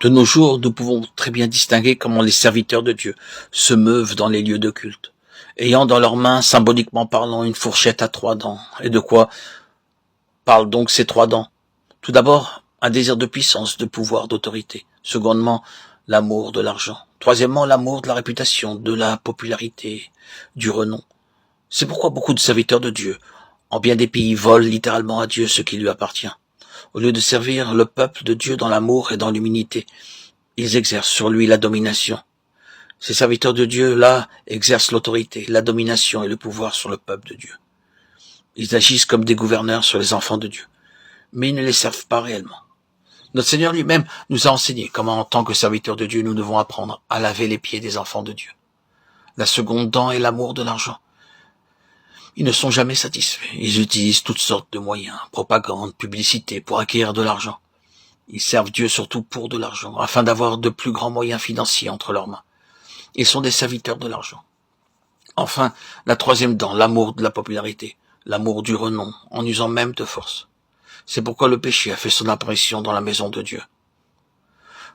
De nos jours, nous pouvons très bien distinguer comment les serviteurs de Dieu se meuvent dans les lieux de culte, ayant dans leurs mains, symboliquement parlant, une fourchette à 3 dents. Et de quoi parlent donc ces 3 dents? Tout d'abord, un désir de puissance, de pouvoir, d'autorité. Secondement, l'amour de l'argent. Troisièmement, l'amour de la réputation, de la popularité, du renom. C'est pourquoi beaucoup de serviteurs de Dieu, en bien des pays, volent littéralement à Dieu ce qui lui appartient. Au lieu de servir le peuple de Dieu dans l'amour et dans l'humilité, ils exercent sur lui la domination. Ces serviteurs de Dieu-là exercent l'autorité, la domination et le pouvoir sur le peuple de Dieu. Ils agissent comme des gouverneurs sur les enfants de Dieu, mais ils ne les servent pas réellement. Notre Seigneur lui-même nous a enseigné comment, en tant que serviteurs de Dieu, nous devons apprendre à laver les pieds des enfants de Dieu. La seconde dent est l'amour de l'argent. Ils ne sont jamais satisfaits. Ils utilisent toutes sortes de moyens, propagande, publicité, pour acquérir de l'argent. Ils servent Dieu surtout pour de l'argent, afin d'avoir de plus grands moyens financiers entre leurs mains. Ils sont des serviteurs de l'argent. Enfin, la troisième dent, l'amour de la popularité, l'amour du renom, en usant même de force. C'est pourquoi le péché a fait son apparition dans la maison de Dieu.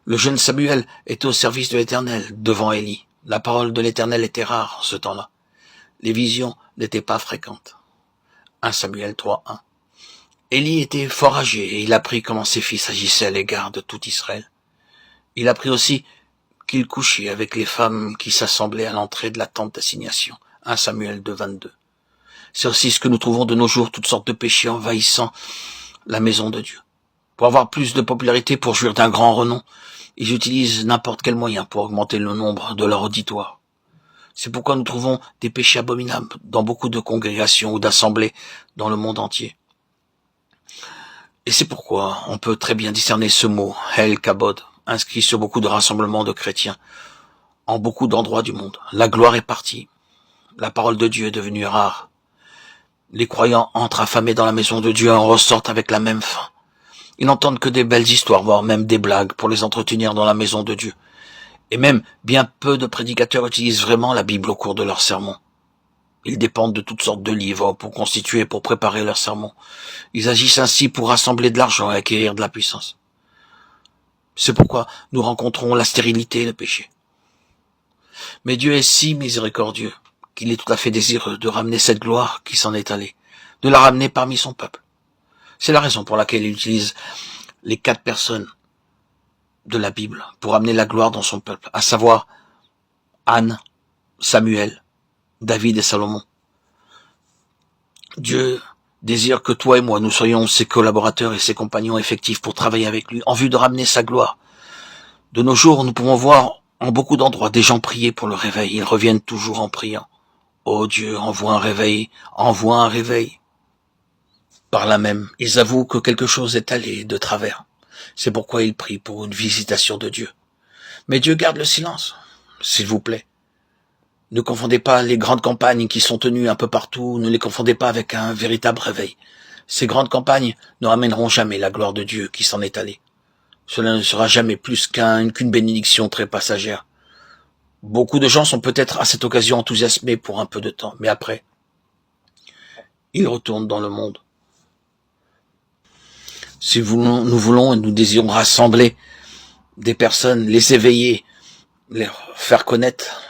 Le jeune Samuel était au service de l'Éternel, devant Élie. La parole de l'Éternel était rare en ce temps-là. Les visions n'étaient pas fréquentes. 1 Samuel 3:1. Élie était fort âgé et il apprit comment ses fils agissaient à l'égard de tout Israël. Il apprit aussi qu'il couchait avec les femmes qui s'assemblaient à l'entrée de la tente d'assignation. 1 Samuel 2:22. C'est aussi ce que nous trouvons de nos jours, toutes sortes de péchés envahissant la maison de Dieu. Pour avoir plus de popularité, pour jouir d'un grand renom, ils utilisent n'importe quel moyen pour augmenter le nombre de leur auditoire. C'est pourquoi nous trouvons des péchés abominables dans beaucoup de congrégations ou d'assemblées dans le monde entier. Et c'est pourquoi on peut très bien discerner ce mot, El Kabod, inscrit sur beaucoup de rassemblements de chrétiens, en beaucoup d'endroits du monde. La gloire est partie. La parole de Dieu est devenue rare. Les croyants entrent affamés dans la maison de Dieu et en ressortent avec la même faim. Ils n'entendent que des belles histoires, voire même des blagues pour les entretenir dans la maison de Dieu. Et même bien peu de prédicateurs utilisent vraiment la Bible au cours de leurs sermons. Ils dépendent de toutes sortes de livres pour constituer, pour préparer leurs sermons. Ils agissent ainsi pour rassembler de l'argent et acquérir de la puissance. C'est pourquoi nous rencontrons la stérilité et le péché. Mais Dieu est si miséricordieux qu'il est tout à fait désireux de ramener cette gloire qui s'en est allée, de la ramener parmi son peuple. C'est la raison pour laquelle il utilise les 4 personnes de la Bible pour amener la gloire dans son peuple, à savoir Anne, Samuel, David et Salomon. Dieu désire que toi et moi, nous soyons ses collaborateurs et ses compagnons effectifs pour travailler avec lui, en vue de ramener sa gloire. De nos jours, nous pouvons voir en beaucoup d'endroits des gens prier pour le réveil. Ils reviennent toujours en priant. Oh Dieu, envoie un réveil, envoie un réveil. Par là même, ils avouent que quelque chose est allé de travers. C'est pourquoi ils prient pour une visitation de Dieu. Mais Dieu garde le silence, s'il vous plaît. Ne confondez pas les grandes campagnes qui sont tenues un peu partout, ne les confondez pas avec un véritable réveil. Ces grandes campagnes ne ramèneront jamais la gloire de Dieu qui s'en est allée. Cela ne sera jamais plus qu'une bénédiction très passagère. Beaucoup de gens sont peut-être à cette occasion enthousiasmés pour un peu de temps, mais après, ils retournent dans le monde. Si nous voulons et nous désirons rassembler des personnes, les éveiller, les faire connaître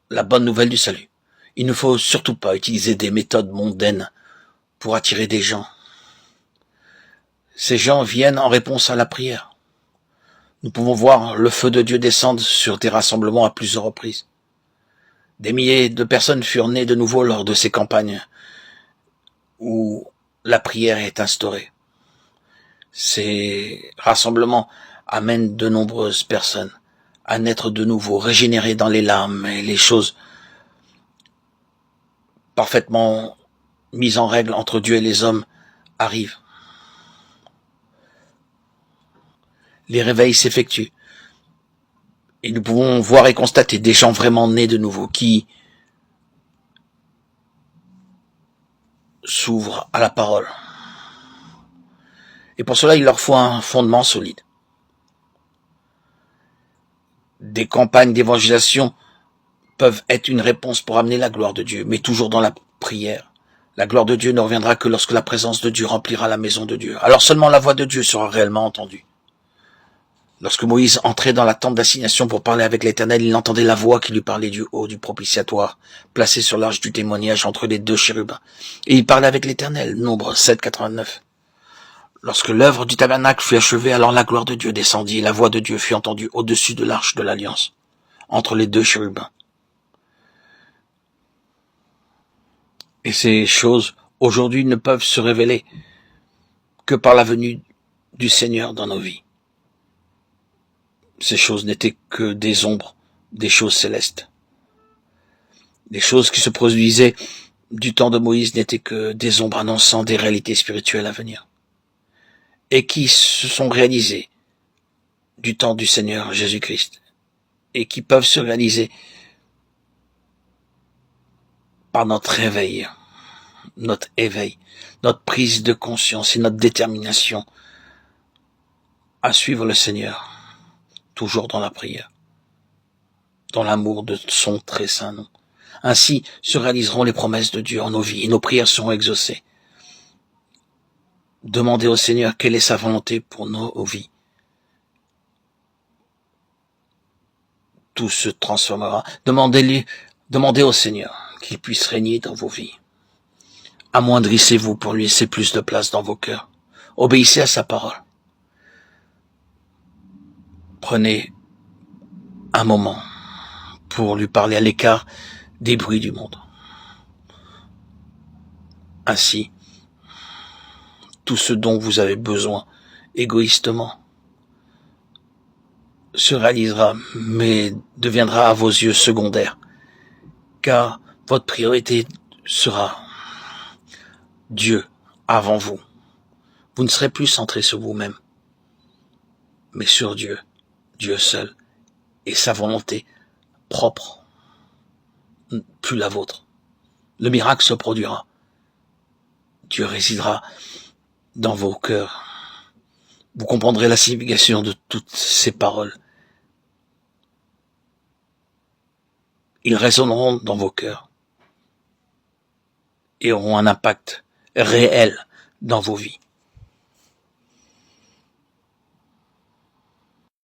la bonne nouvelle du salut, il ne faut surtout pas utiliser des méthodes mondaines pour attirer des gens. Ces gens viennent en réponse à la prière. Nous pouvons voir le feu de Dieu descendre sur des rassemblements à plusieurs reprises. Des milliers de personnes furent nées de nouveau lors de ces campagnes où la prière est instaurée. Ces rassemblements amènent de nombreuses personnes à naître de nouveau, régénérées dans les larmes et les choses parfaitement mises en règle entre Dieu et les hommes arrivent. Les réveils s'effectuent. Et nous pouvons voir et constater des gens vraiment nés de nouveau qui s'ouvrent à la parole. Et pour cela, il leur faut un fondement solide. Des campagnes d'évangélisation peuvent être une réponse pour amener la gloire de Dieu, mais toujours dans la prière. La gloire de Dieu ne reviendra que lorsque la présence de Dieu remplira la maison de Dieu. Alors seulement la voix de Dieu sera réellement entendue. Lorsque Moïse entrait dans la tente d'assignation pour parler avec l'Éternel, il entendait la voix qui lui parlait du haut du propitiatoire, placé sur l'arche du témoignage entre les deux chérubins. Et il parlait avec l'Éternel, Nombre 7, 89. Lorsque l'œuvre du tabernacle fut achevée, alors la gloire de Dieu descendit, et la voix de Dieu fut entendue au-dessus de l'arche de l'Alliance, entre les deux chérubins. Et ces choses, aujourd'hui, ne peuvent se révéler que par la venue du Seigneur dans nos vies. Ces choses n'étaient que des ombres, des choses célestes. Les choses qui se produisaient du temps de Moïse n'étaient que des ombres annonçant des réalités spirituelles à venir, et qui se sont réalisées du temps du Seigneur Jésus-Christ, et qui peuvent se réaliser par notre réveil, notre éveil, notre prise de conscience et notre détermination à suivre le Seigneur, toujours dans la prière, dans l'amour de son très saint nom. Ainsi se réaliseront les promesses de Dieu en nos vies et nos prières seront exaucées. Demandez au Seigneur quelle est sa volonté pour nos vies. Tout se transformera. Demandez au Seigneur qu'il puisse régner dans vos vies. Amoindrissez-vous pour lui laisser plus de place dans vos cœurs. Obéissez à sa parole. Prenez un moment pour lui parler à l'écart des bruits du monde. Ainsi, tout ce dont vous avez besoin égoïstement se réalisera, mais deviendra à vos yeux secondaire, car votre priorité sera Dieu avant vous. Vous ne serez plus centré sur vous-même, mais sur Dieu, Dieu seul, et sa volonté propre, plus la vôtre. Le miracle se produira. Dieu résidera dans vos cœurs. Vous comprendrez la signification de toutes ces paroles. Ils résonneront dans vos cœurs et auront un impact réel dans vos vies.